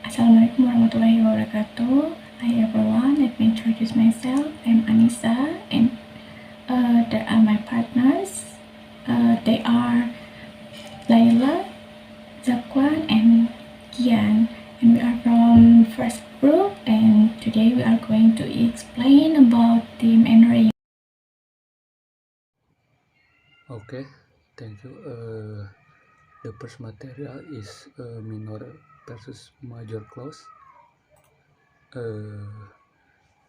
Assalamualaikum warahmatullahi wabarakatuh. Hi everyone, let me introduce myself. I'm Anissa, and there are my partners. They are Laila, Zakwan, and Kian. And we are from first group, and today we are going to explain about the NON-ELLIPTICAL. Okay, thank you. The first material is minor versus major clause.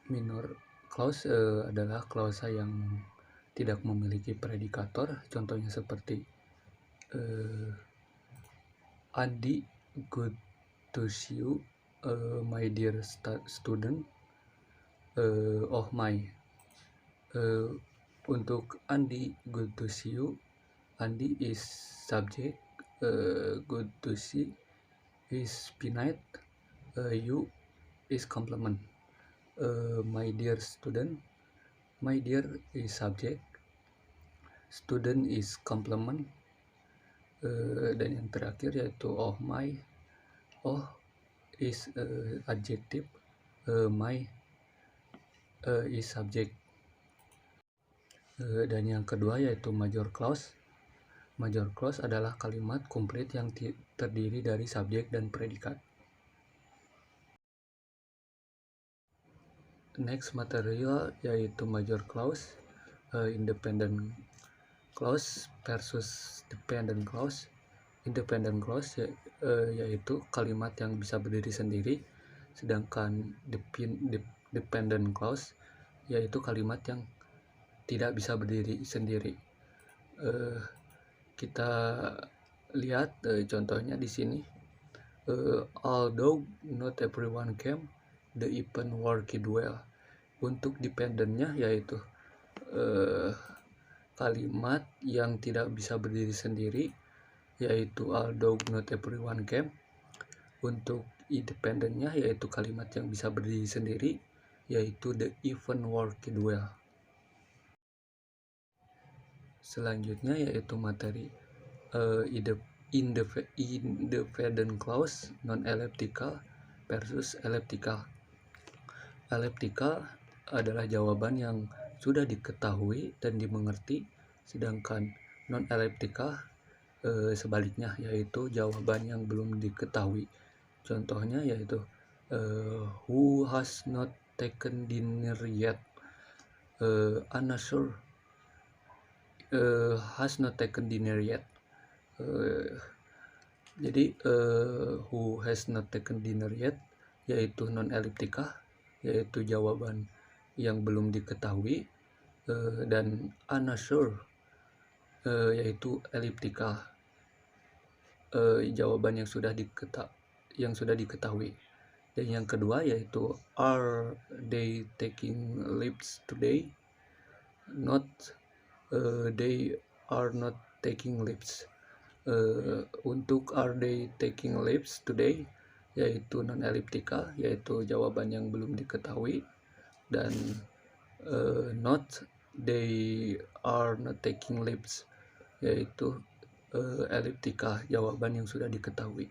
Minor clause adalah klausa yang tidak memiliki predikator. Contohnya seperti Andi, good to see you, my dear student. Oh my. Untuk Andi, good to see you. Andi is subject. Good to see is pinite. You is complement. My dear student, my dear is subject, student is complement, dan yang terakhir yaitu oh my. Oh is adjective, my is subject. Dan yang kedua yaitu major clause. Major clause adalah kalimat komplit yang terdiri dari subjek dan predikat. Next material yaitu major clause, independent clause versus dependent clause. Independent clause yaitu kalimat yang bisa berdiri sendiri, sedangkan dependent clause yaitu kalimat yang tidak bisa berdiri sendiri. Kita lihat contohnya di sini. Although not everyone came, the event worked well. Untuk dependennya yaitu kalimat yang tidak bisa berdiri sendiri, yaitu although not everyone came. Untuk independennya yaitu kalimat yang bisa berdiri sendiri, yaitu the event worked well. Selanjutnya yaitu materi independent clause, non-elliptical versus elliptical. Elliptical adalah jawaban yang sudah diketahui dan dimengerti, sedangkan non-elliptical sebaliknya, yaitu jawaban yang belum diketahui. Contohnya yaitu who has not taken dinner yet. I'm not sure. Has not taken dinner yet. Jadi who has not taken dinner yet yaitu non-elliptical, yaitu jawaban yang belum diketahui, dan unsure yaitu elliptical, jawaban yang sudah diketahui. Dan yang kedua yaitu are they taking leaves today? Not they are not taking leaves. Untuk are they taking leaves today yaitu non-elliptical, yaitu jawaban yang belum diketahui, dan not they are not taking leaves yaitu elliptical, jawaban yang sudah diketahui.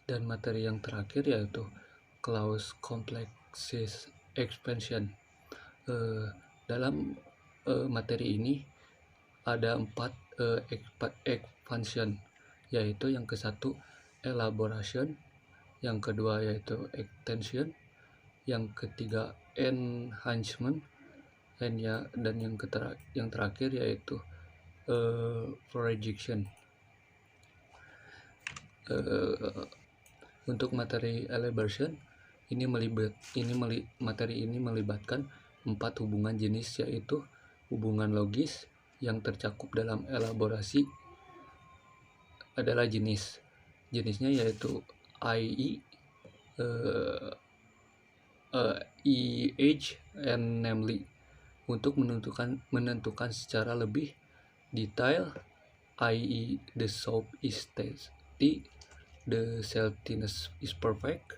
Dan materi yang terakhir yaitu clause complex expansion. Dalam materi ini ada 4 expansion, yaitu yang ke-1 elaboration, yang kedua yaitu extension, yang ketiga enhancement, dan yang terakhir yaitu projection. Untuk materi elaboration materi ini melibatkan 4 hubungan jenis, yaitu hubungan logis yang tercakup dalam elaborasi adalah jenisnya yaitu IE, EH, and namely. Untuk menentukan secara lebih detail, i.e. the soup is tasty, the saltiness is perfect,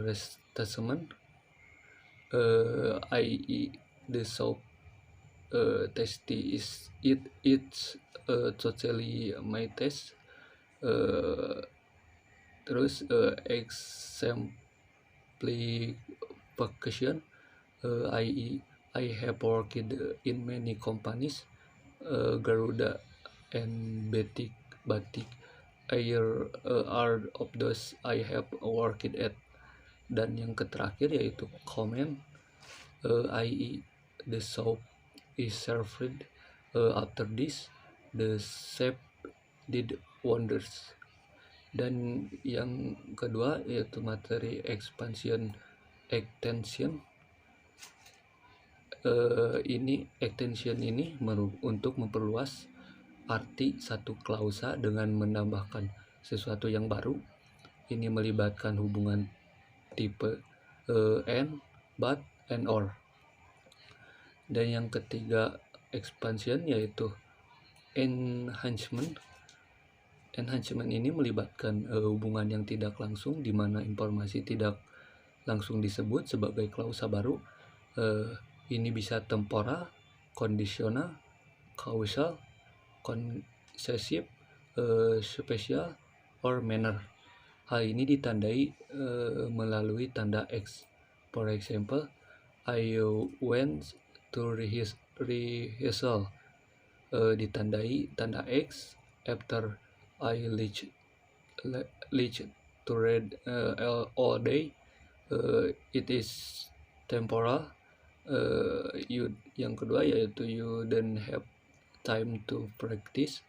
refreshment, i.e. the soup testy is it's totally my test. Terus exemplification, I have worked in many companies, Garuda and Batik Air are of those I have worked at. Dan yang terakhir yaitu comment, i.e. the soup is served after this, the chef did wonders. Dan yang kedua yaitu materi extension. Extension ini untuk memperluas arti satu klausa dengan menambahkan sesuatu yang baru. Ini melibatkan hubungan tipe and, but, and or. Dan yang ketiga expansion yaitu enhancement. Enhancement ini melibatkan hubungan yang tidak langsung di mana informasi tidak langsung disebut sebagai klausa baru. Ini bisa temporal, conditional, causal, concessive, special, or manner. Hal ini ditandai melalui tanda X. For example, I went to rehearsal. Ditandai tanda X after I reached to read all day. It is temporal. Yang kedua yaitu you don't have time to practice.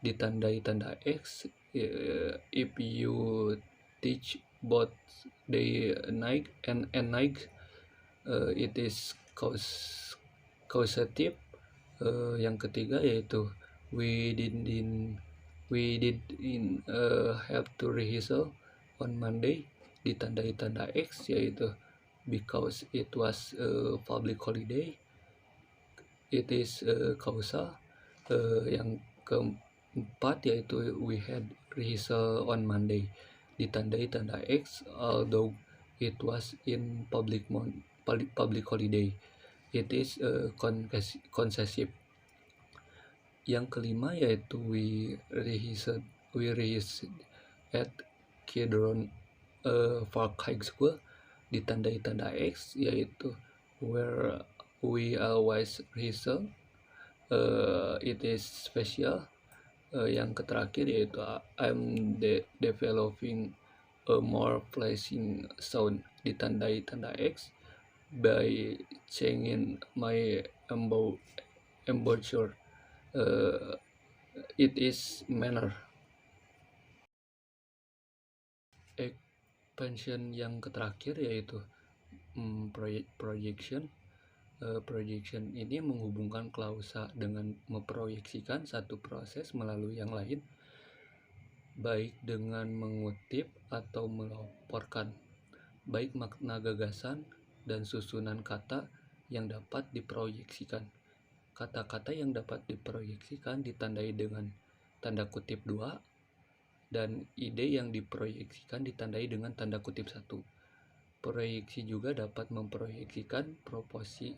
Ditandai tanda X. If you teach both day night and night, it is causative. Yang ketiga yaitu we didn't have to rehearsal on Monday. Ditandai tanda X yaitu because it was a public holiday. It is causal. Yang keempat yaitu we had rehearsal on Monday. Ditandai tanda X although it was in public holiday. It is concessive. Yang kelima yaitu we rehearsed at Kidron Park High School. Ditandai tanda X yaitu where we always rehearsal. It is special. Yang terakhir yaitu I'm developing a more pleasing sound. Ditandai tanda X by changing my embouchure. It is manner. Expansion yang terakhir yaitu projection. Projection ini menghubungkan klausa dengan memproyeksikan satu proses melalui yang lain, baik dengan mengutip atau melaporkan, baik makna gagasan dan susunan kata yang dapat diproyeksikan. Kata-kata yang dapat diproyeksikan ditandai dengan tanda kutip 2, dan ide yang diproyeksikan ditandai dengan tanda kutip 1. Proyeksi juga dapat memproyeksikan proposi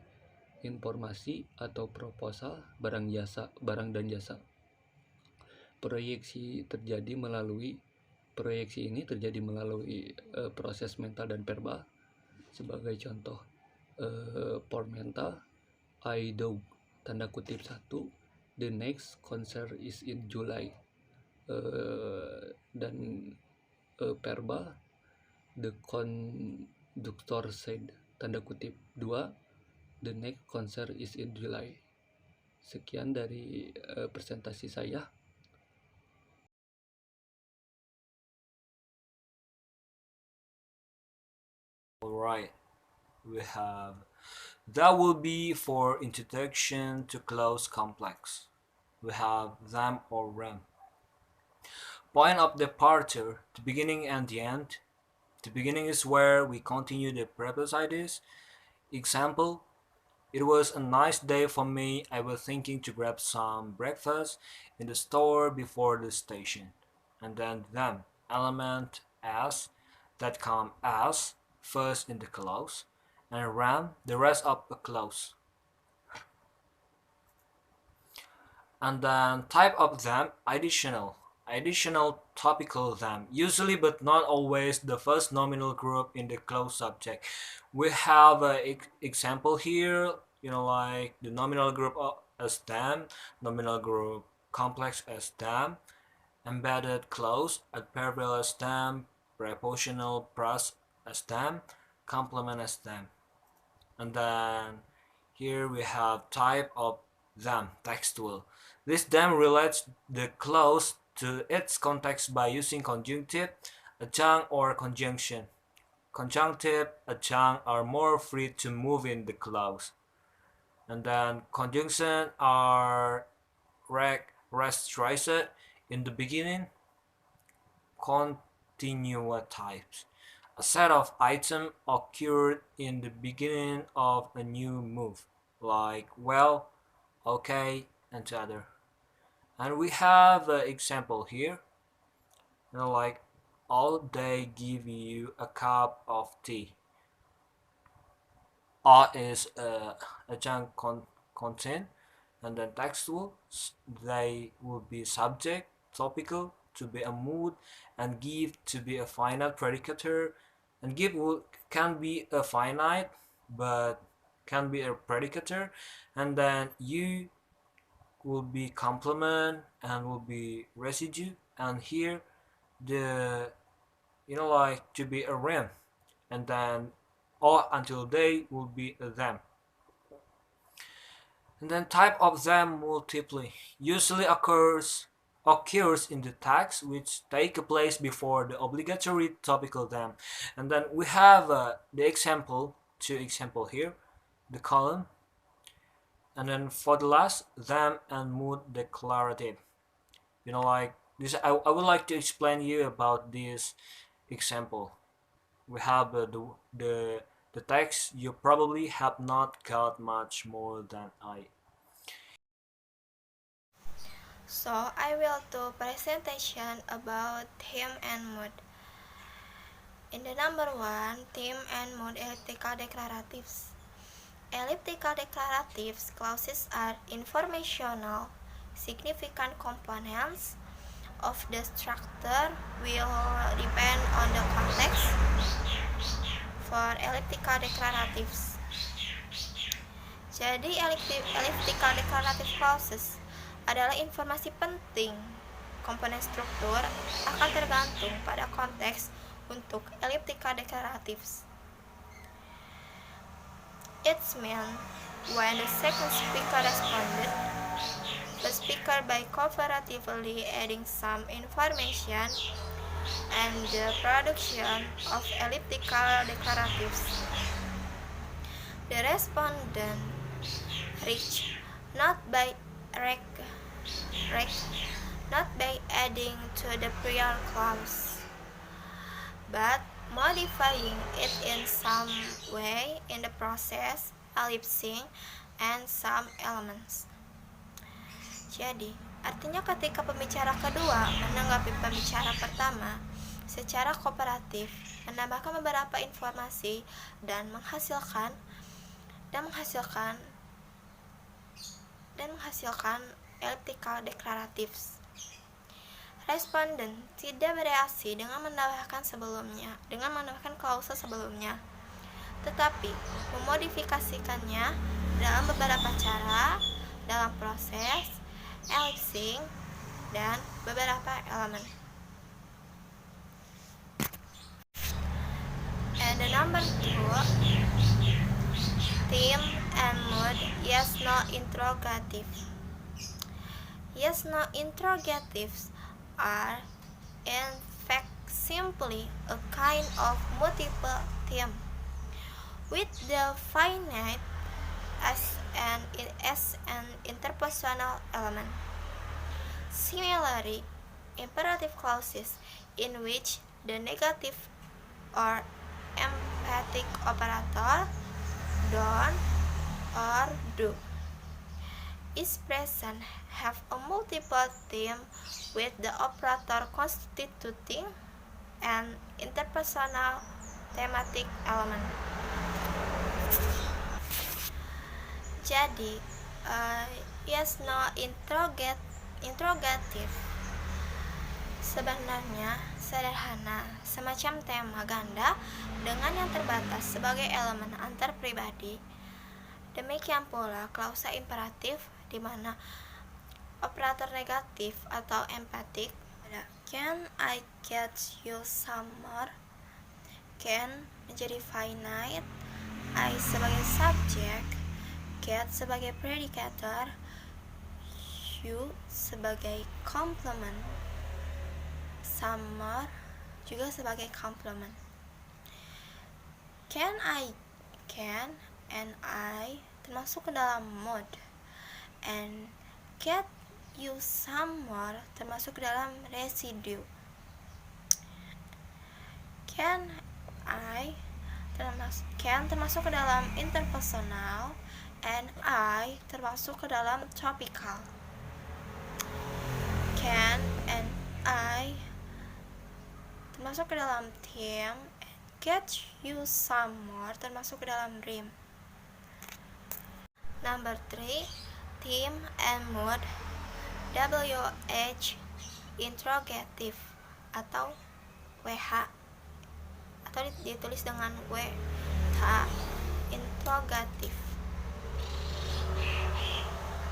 informasi atau proposal barang dan jasa. Proyeksi ini terjadi melalui proses mental dan verbal. Sebagai contoh, for mental, I dog tanda kutip 1, the next concert is in July. Dan verbal, the conductor said tanda kutip 2, the next concert is in July. Sekian dari presentasi saya. Alright, we have that will be for introduction to clause complex. We have them or Rheme. Point of departure, the beginning and the end. The beginning is where we continue the previous ideas. Example, it was a nice day for me. I was thinking to grab some breakfast in the store before the station. And then them, element as, that come as first in the clause, and Rheme the rest of the clause. And then type of them, additional topical them, usually but not always the first nominal group in the clause subject. We have an example here, like the nominal group as them, nominal group complex as them, embedded clause, adverbial as them, prepositional phrase as them, complement as them. And then here we have type of them, textual. This them relates the clause to its context by using conjunctive, adjunct, or conjunction. Conjunctive, adjunct are more free to move in the clause. And then conjunction are restricted in the beginning, continuatives. A set of items occurred in the beginning of a new move, like well, okay, and to other. And we have an example here, like all they give you a cup of tea. All is a junk content, and then textual, they will be subject, topical, to be a mood, and give to be a finite predicator, and give can be a finite but can be a predicator, and then you will be complement and will be residue, and here the like to be a Rheme, and then or until they will be a them. And then type of them multiply usually occurs in the tags which take place before the obligatory topical them. And then we have the example, two example here, the column. And then for the last, them and mood declarative. Like this, I would like to explain you about this example. We have the text. You probably have not got much more than I. So I will do presentation about theme and mood. In the number 1, theme and mood elliptical declaratives. Elliptical declaratives clauses are informational, significant components of the structure will depend on the context. For elliptical declaratives, jadi elliptical declarative clauses adalah informasi penting. Komponen struktur akan tergantung pada konteks untuk elliptical declaratives. It's meant when the second speaker responded, the speaker by cooperatively adding some information and the production of elliptical declaratives. The respondent reached not by adding to the prior clause, but modifying it in some way in the process, ellipsing, and some elements. Jadi, artinya ketika pembicara kedua menanggapi pembicara pertama secara kooperatif, menambahkan beberapa informasi dan menghasilkan elliptical declaratives. Responden tidak bereaksi dengan menambahkan klausa sebelumnya, tetapi memodifikasikannya dalam beberapa cara dalam proses, ellipsing, dan beberapa elemen. And the number 2, theme and mood, yes, no interrogative. Yes, no interrogatives are in fact simply a kind of multiple theme with the finite as an interpersonal element. Similarly, imperative clauses in which the negative or emphatic operator don't or do is present have a multiple theme with the operator constituting an interpersonal thematic element. Jadi Yes, no, interrogative sebenarnya sederhana, semacam tema ganda dengan yang terbatas sebagai elemen antar pribadi. Demikian pula klausa imperatif di mana operator negatif atau empatik ada can I get you some more, can menjadi finite, I sebagai subjek, get sebagai predikator, you sebagai complement, summer juga sebagai complement. Can and I termasuk ke dalam mood, and get you some more termasuk ke dalam residue. Can termasuk ke dalam interpersonal, and I termasuk ke dalam topical. Can and I termasuk ke dalam theme, and get you some more termasuk ke dalam Rheme. Number 3, theme and mood, WH-INTERROGATIVE atau WH atau ditulis dengan WH interrogative.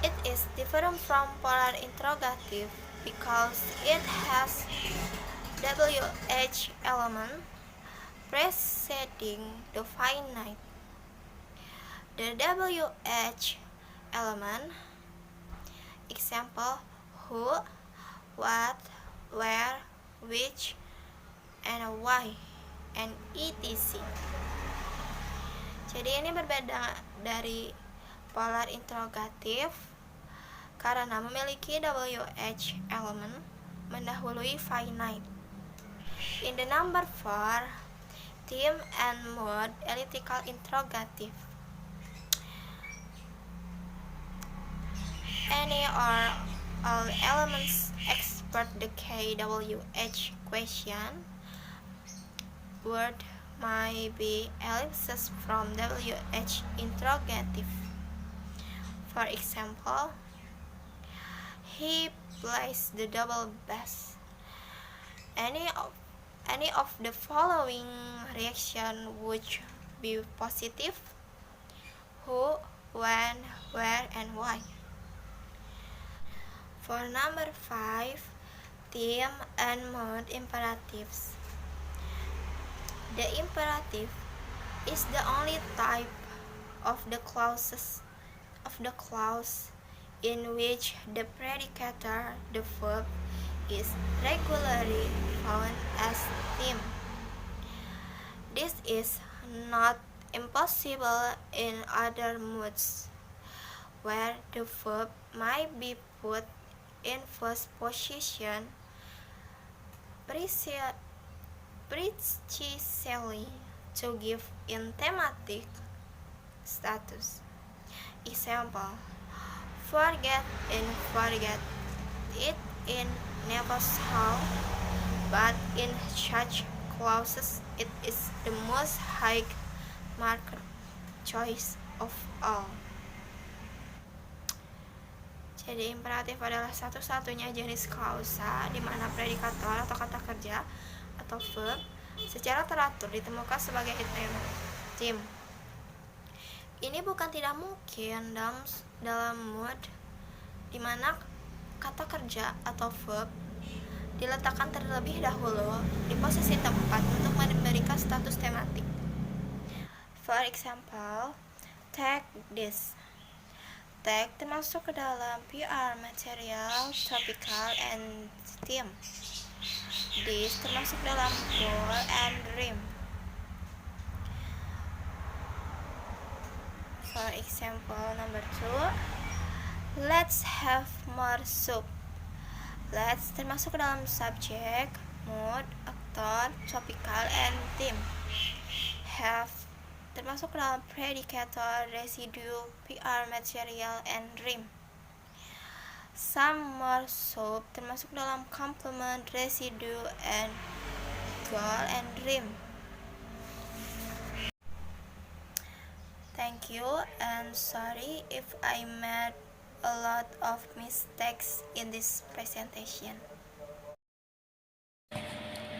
It is different from polar interrogative because it has WH element preceding the finite. The WH element, example, who, what, where, which, and why, and etc. Jadi ini berbeda dari polar interrogative karena memiliki WH element mendahului finite. In the number 4, theme and mood elliptical interrogative. Any or all elements express the KWH question. Word may be ellipses from WH interrogative. For example, he plays the double bass. Any of the following reaction would be positive: who, when, where, and why. For number 5, theme and mood imperatives. The imperative is the only type of the clause in which the predicator, the verb, is regularly found as theme. This is not impossible in other moods, where the verb might be put in first position precisely to give in thematic status. Example, forget it in never shall, but in such clauses it is the most high marked choice of all. Jadi imperatif adalah satu-satunya jenis klausa di mana predikator atau kata kerja atau verb secara teratur ditemukan sebagai theme. Ini bukan tidak mungkin dalam mood di mana kata kerja atau verb diletakkan terlebih dahulu di posisi tempat untuk memberikan status tematik. For example, take this. Take termasuk ke dalam PR, material, topical, and theme. This termasuk dalam goal and Rheme. For example, number 2, let's have more soup. Let's termasuk ke dalam subject, mood, aktor, topical, and theme. Have termasuk ke dalam predicator, residue, PR, material, and Rheme. Some more soup termasuk dalam complement, residue, and goal and Rheme. Thank you and sorry if I made a lot of mistakes in this presentation.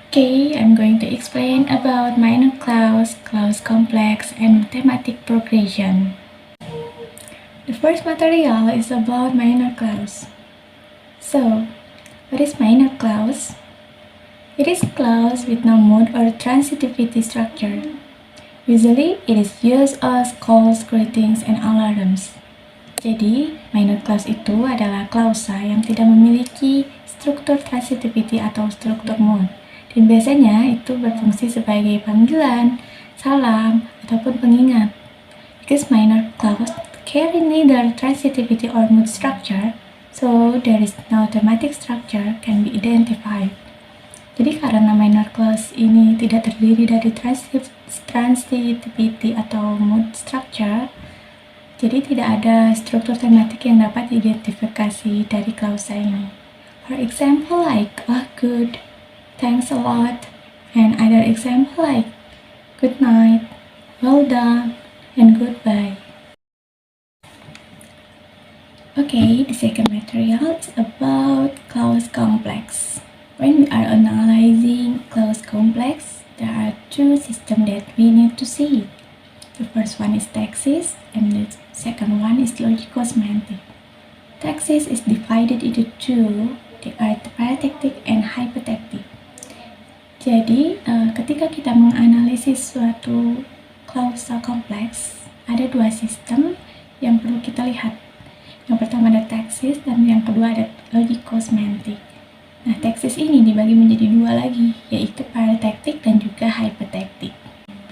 Okay, I'm going to explain about minor clause, clause complex, and thematic progression. The first material is about minor clause. So, what is minor clause? It is a clause with no mood or transitivity structure. Usually, it is used as calls, greetings, and alarms. Jadi, minor clause itu adalah klausa yang tidak memiliki struktur transitivity atau struktur mood. Dan biasanya itu berfungsi sebagai panggilan, salam, ataupun pengingat. Because minor clause carry neither transitivity or mood structure, so there is no thematic structure can be identified. Jadi karena minor clause ini tidak terdiri dari transitivity atau mood structure, jadi tidak ada struktur tematik yang dapat diidentifikasi dari klausa ini. For example like, oh good, thanks a lot, and other example like, good night, well done, and goodbye. Okay, the second material is about clause complex. When we are analyzing clause complex, there are two systems that we need to see. The first one is taxis, and the second one is logico-semantic. Taxis is divided into two, they are paratactic and hypotactic. Jadi, ketika kita menganalisis suatu klausa kompleks, ada dua sistem yang perlu kita lihat. Yang pertama ada taxis, dan yang kedua ada logico-semantic. Nah, taxis ini dibagi menjadi dua lagi, yaitu paratactic dan juga hypotactic.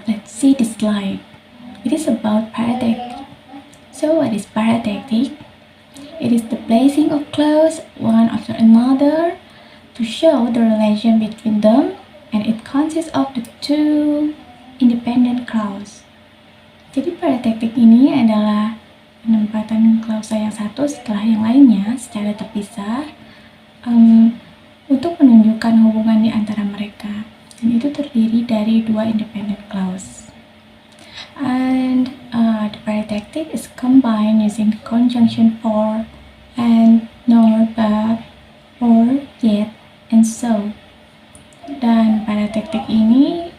Let's see the slide. It is about paratactic. So, what is paratactic? It is the placing of clause one after another to show the relation between them, and it consists of the two independent clause. Jadi paratactic ini adalah penempatan klausa yang satu setelah yang lainnya secara terpisah untuk menunjukkan hubungan di antara mereka, dan itu terdiri dari dua independent clause. And the paratactic is combined using conjunction for, and, nor, but, or, yet, and so. Dan paratactic ini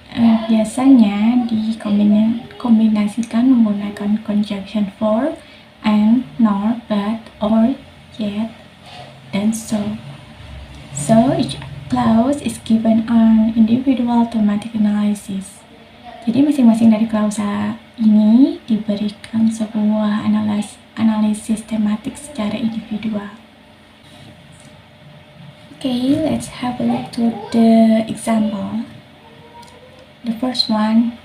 biasanya dikombinasikan menggunakan conjunction for, and, nor, but, or, yet, and so. So, each clause is given an individual thematic analysis. Jadi masing-masing dari klausa ini diberikan sebuah analisis tematik secara individual. Okay, let's have a look to the example. The first one,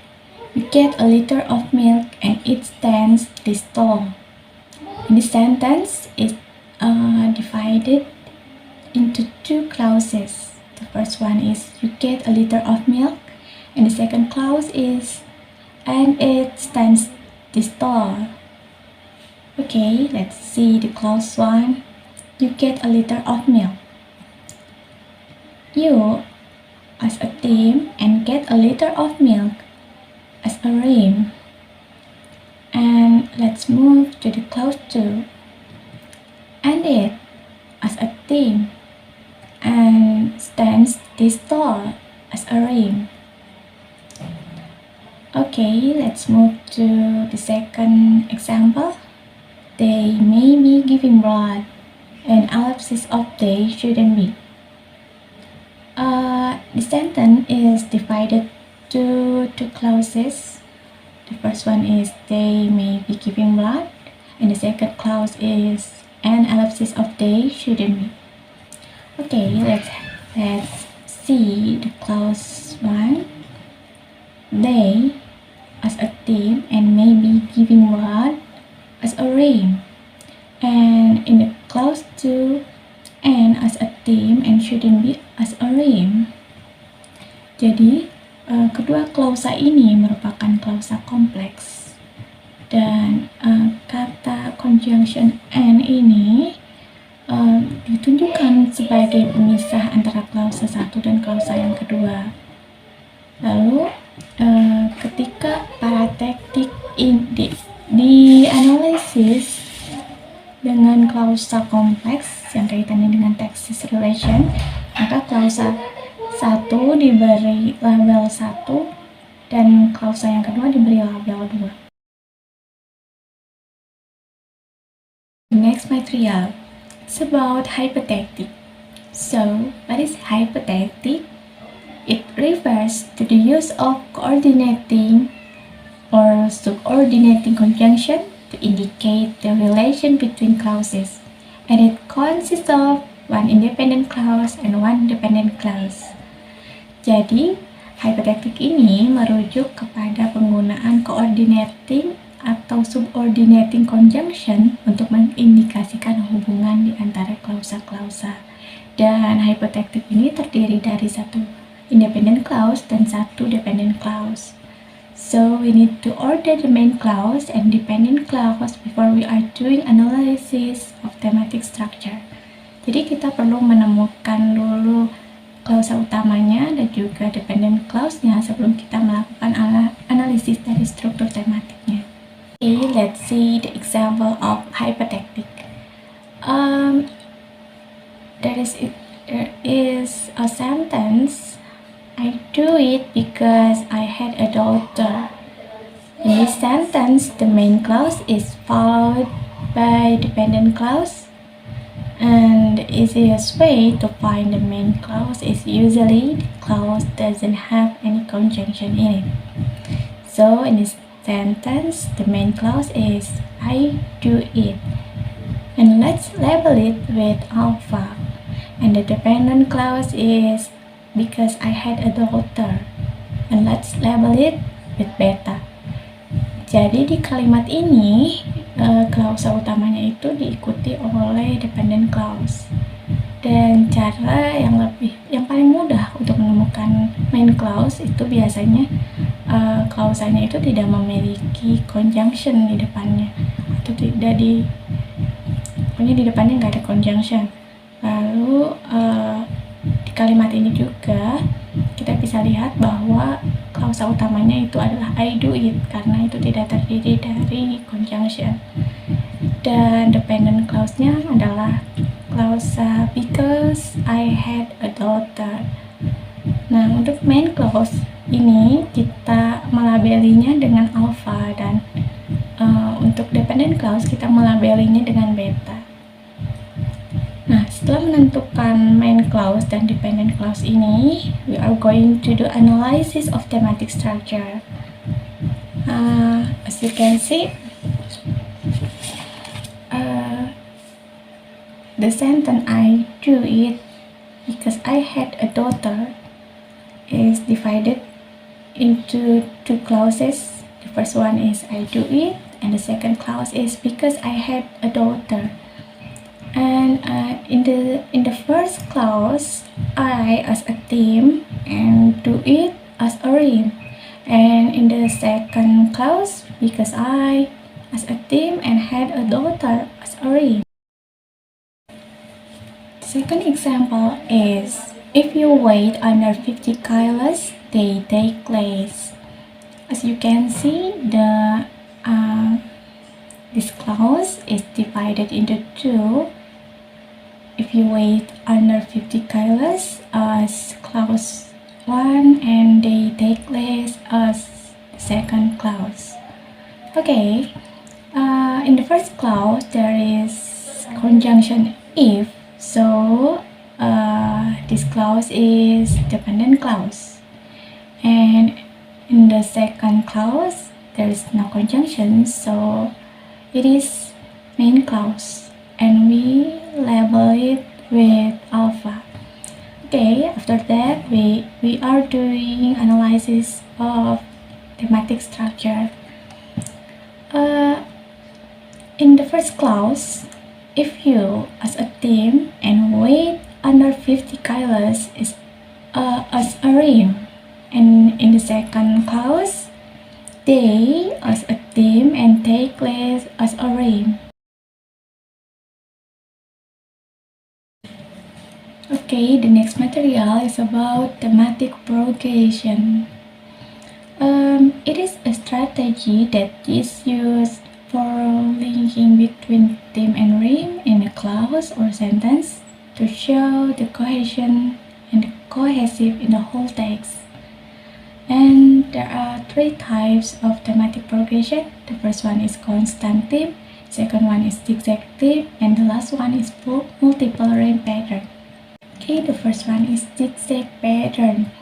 we get a liter of milk and it stands this tall. And the sentence is divided into two clauses. The first one is you get a liter of milk, and the second clause is and it stands this tall. Okay, let's see the clause one. You get a liter of milk. You as a team and get a liter of milk as a Rheme. And let's move to the clause 2. And it as a team and stands this tall as a Rheme. Okay, let's move to the second example. They may be giving blood, and ellipsis of they shouldn't be. The sentence is divided to two clauses. The first one is they may be giving blood, and the second clause is an ellipsis of they shouldn't be. Okay, let's see the clause 1. They as a team and may be giving blood as a Rheme. And in the clause 2, and as a team and shouldn't be as a Rheme. Jadi, kedua klausa ini merupakan klausa kompleks. Dan kata conjunction and ini ditunjukkan sebagai pemisah antara klausa 1 dan klausa yang kedua. Lalu ketika paratactic dianalisis, dengan klausa kompleks yang kaitannya dengan text relation, maka klausa 1 diberi label 1 dan klausa yang kedua diberi label 2. Next material, it's about hypotactic. So, what is hypotactic? It refers to the use of coordinating or subordinating conjunction to indicate the relation between clauses, and it consists of one independent clause and one dependent clause. Jadi, hypotactic ini merujuk kepada penggunaan coordinating atau subordinating conjunction untuk mengindikasikan hubungan di antara klausa-klausa. Dan hypotactic ini terdiri dari satu independent clause dan satu dependent clause. So we need to order the main clause and dependent clause before we are doing analysis of thematic structure. Jadi kita perlu menemukan dulu klausa utamanya dan juga dependent clause-nya sebelum kita melakukan analisis dari struktur tematiknya. Okay, let's see the example of hypotactic. There is a sentence. I do it because I had a daughter. In this sentence, the main clause is followed by dependent clause, and the easiest way to find the main clause is usually the clause doesn't have any conjunction in it. So in this sentence, the main clause is I do it, and let's label it with alpha, and the dependent clause is because I had a daughter, and let's label it with beta. Jadi di kalimat ini klausa utamanya itu diikuti oleh dependent clause. Dan cara yang paling mudah untuk menemukan main clause itu biasanya klausanya itu tidak memiliki conjunction di depannya, atau pokoknya di depannya nggak ada conjunction. Lalu di kalimat ini juga kita bisa lihat bahwa klausa utamanya itu adalah I do it karena itu tidak terdiri dari conjunction, dan dependent clause-nya adalah klausa because I had a daughter. Nah, untuk main clause ini kita melabelinya dengan alpha, dan untuk dependent clause kita melabelinya dengan beta. Nah, setelah menentukan main clause dan dependent clause ini, we are going to do analysis of thematic structure. As you can see, the sentence I do it because I had a daughter is divided into two clauses. The first one is I do it, and the second clause is because I had a daughter. And in the first clause, I as a team and do it as a Rheme. And in the second clause, because I as a team and had a daughter as a Rheme. The second example is if you weigh under 50 kilos, they take less. As you can see, this clause is divided into two. If you weigh under 50 kilos as clause 1 and they take less as second clause. Okay, in the first clause there is conjunction if, so this clause is dependent clause, and in the second clause there is no conjunction, so it is main clause, and we label it with alpha. Okay, after that we are doing analysis of thematic structure. In the first clause, if you as a team and weight under 50 kilos is as a Rheme, and in the second clause, they as a team and take less as a Rheme. Okay, the next material is about thematic prolongation. It is a strategy that is used for linking between theme and rhyme in a clause or sentence to show the cohesion and the cohesive in the whole text. And there are 3 types of thematic progression. The first one is constant theme, second one is zigzag theme, and the last one is multiple rhyme pattern. Okay, the first one is zigzag pattern.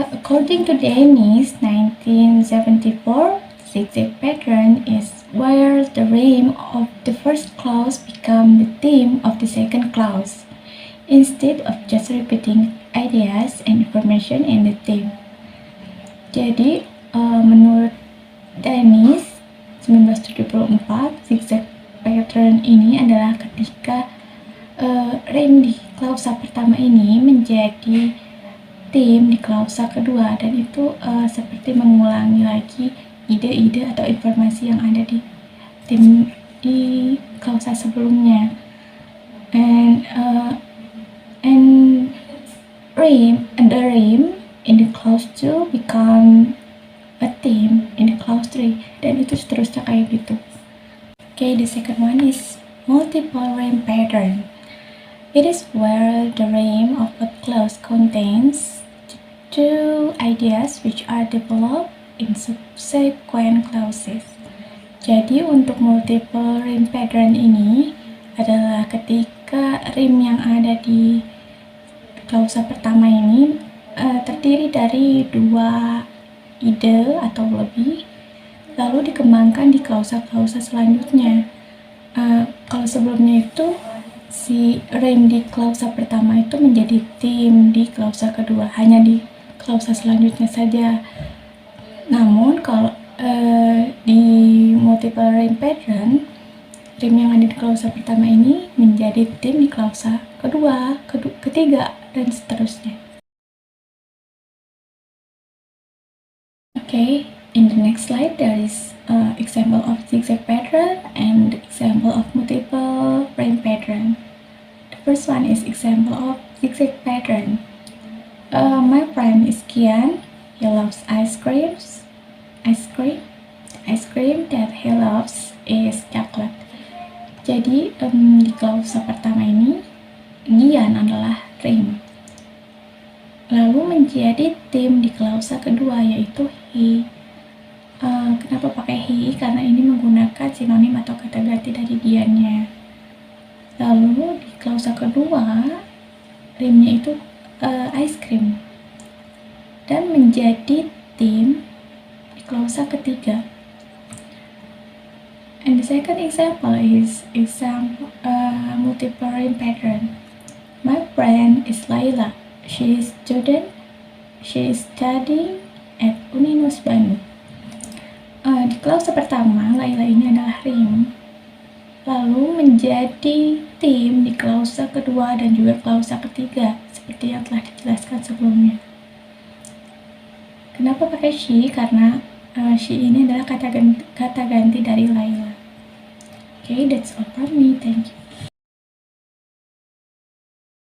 According to Dennis, 1974, zigzag pattern is where the rhyme of the first clause become the theme of the second clause, instead of just repeating ideas and information in the theme. Jadi, menurut Dennis, 1974, zigzag pattern ini adalah ketika rhyme di klausa pertama ini menjadi theme di klausa kedua, dan itu seperti mengulangi lagi ide-ide atau informasi yang ada di theme di klausa sebelumnya. And the rhyme in the clause 2 become a theme in the clause 3, dan itu seterusnya kayak gitu. Okay, the second one is multiple rhyme pattern. It is where the rhyme of a clause contains 2 ideas which are developed in subsequent clauses. Jadi untuk multiple rhyme pattern ini adalah ketika rhyme yang ada di klausa pertama ini terdiri dari 2 ide atau lebih, lalu dikembangkan di klausa-klausa selanjutnya. Kalau sebelumnya itu si rhyme di klausa pertama itu menjadi theme di klausa kedua, hanya di klausa selanjutnya saja. Namun kalau di multiple rhyme pattern, rhyme yang ada di klausa pertama ini menjadi theme di klausa kedua, ketiga, dan seterusnya. Okay, in the next slide there is example of zigzag pattern and example of multiple rhyme pattern. The first one is example of zigzag pattern. My friend is Kian. He loves ice cream. Ice cream that he loves is chocolate. Jadi di klausa pertama ini Gian adalah rhyme, lalu menjadi theme di klausa kedua yaitu he. Kenapa pakai he? Karena ini menggunakan sinonim atau kata ganti dari diannya. Lalu di klausa kedua rhyme-nya itu ice cream, dan menjadi theme di klausa ketiga. And the second example is multiple rhyme pattern. My friend is Laila. She is studying at Uninus Bandung. Di klausa pertama, Laila ini adalah rhyme, lalu menjadi theme di klausa kedua dan juga klausa ketiga, seperti yang telah dijelaskan sebelumnya. Kenapa pakai she? Karena she ini adalah kata ganti dari Laila. Okay, that's all from me. Thank you.